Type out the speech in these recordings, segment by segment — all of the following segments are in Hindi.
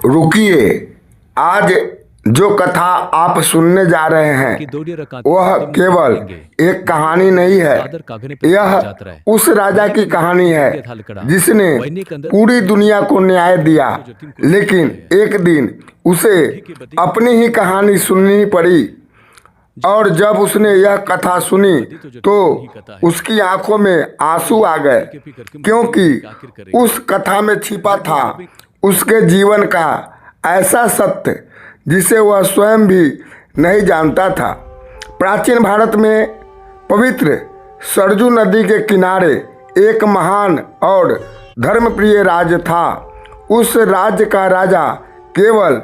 रुकिए, आज जो कथा आप सुनने जा रहे हैं वह केवल एक कहानी नहीं है। यह उस राजा की कहानी है जिसने पूरी दुनिया को न्याय दिया, लेकिन एक दिन उसे अपनी ही कहानी सुननी पड़ी। और जब उसने यह कथा सुनी तो उसकी आंखों में आंसू आ गए, क्योंकि उस कथा में छिपा था उसके जीवन का ऐसा सत्य जिसे वह स्वयं भी नहीं जानता था। प्राचीन भारत में पवित्र सरजू नदी के किनारे एक महान और धर्मप्रिय राज्य था। उस राज्य का राजा केवल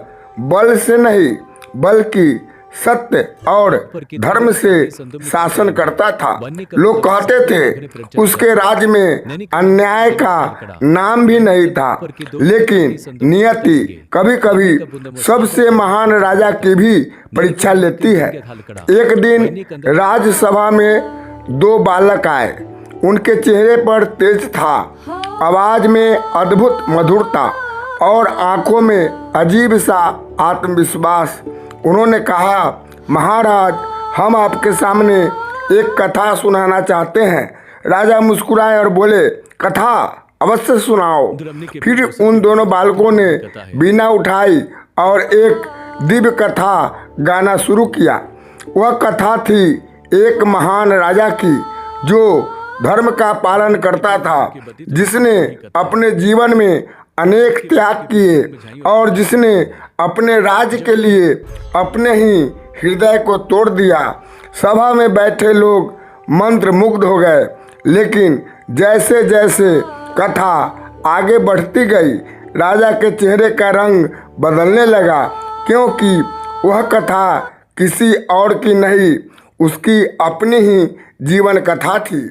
बल से नहीं बल्कि सत्य और धर्म से शासन करता था। लोग कहते थे उसके राज्य में अन्याय का नाम भी नहीं था, लेकिन नियति कभी कभी सबसे महान राजा की भी परीक्षा लेती है। एक दिन राजसभा में दो बालक आए। उनके चेहरे पर तेज था, आवाज में अद्भुत मधुरता और आंखों में अजीब सा आत्मविश्वास। उन्होंने कहा, महाराज, हम आपके सामने एक कथा सुनाना चाहते हैं। राजा मुस्कुराए और बोले, कथा अवश्य सुनाओ। फिर उन दोनों बालकों ने बीना उठाई और एक दिव्य कथा गाना शुरू किया। वह कथा थी एक महान राजा की जो धर्म का पालन करता था, जिसने अपने जीवन में अनेक त्याग किए और जिसने अपने राज्य के लिए अपने ही हृदय को तोड़ दिया। सभा में बैठे लोग मंत्र मुग्ध हो गए, लेकिन जैसे जैसे कथा आगे बढ़ती गई, राजा के चेहरे का रंग बदलने लगा, क्योंकि वह कथा किसी और की नहीं, उसकी अपनी ही जीवन कथा थी।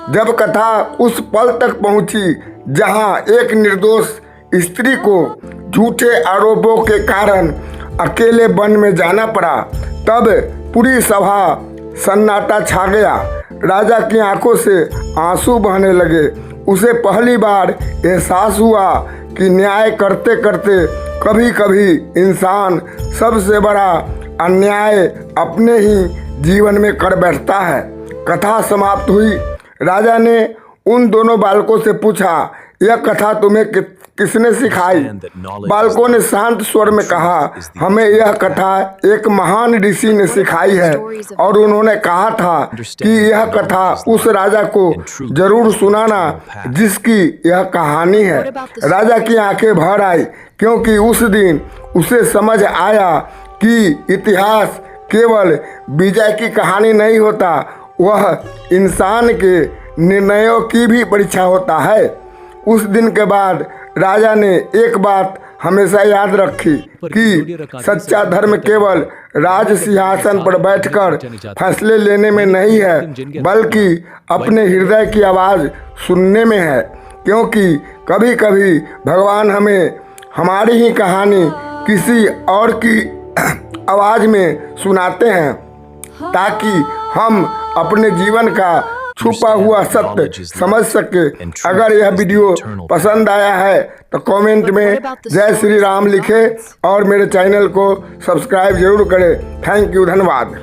जब कथा उस पल तक पहुंची जहां एक निर्दोष स्त्री को झूठे आरोपों के कारण अकेले वन में जाना पड़ा, तब पूरी सभा सन्नाटा छा गया। राजा की आंखों से आंसू बहने लगे। उसे पहली बार एहसास हुआ कि न्याय करते करते कभी कभी इंसान सबसे बड़ा अन्याय अपने ही जीवन में कर बैठता है। कथा समाप्त हुई। राजा ने उन दोनों बालकों से पूछा, यह कथा तुम्हें किसने सिखाई? बालकों ने शांत स्वर में कहा, हमें यह कथा एक महान ऋषि ने सिखाई है, और उन्होंने कहा था कि यह कथा उस राजा को जरूर सुनाना जिसकी यह कहानी है। राजा की आंखें भर आई, क्योंकि उस दिन उसे समझ आया कि इतिहास केवल विजय की कहानी नहीं होता, वह इंसान के निर्णयों की भी परीक्षा होता है। उस दिन के बाद राजा ने एक बात हमेशा याद रखी कि सच्चा धर्म केवल राज सिंहासन पर बैठकर फैसले लेने में नहीं है, बल्कि अपने हृदय की आवाज़ सुनने में है। क्योंकि कभी कभी भगवान हमें हमारी ही कहानी किसी और की आवाज़ में सुनाते हैं, ताकि हम अपने जीवन का छुपा हुआ सत्य समझ सके। अगर यह वीडियो पसंद आया है तो कमेंट में जय श्री राम लिखें और मेरे चैनल को सब्सक्राइब जरूर करें। थैंक यू, धन्यवाद।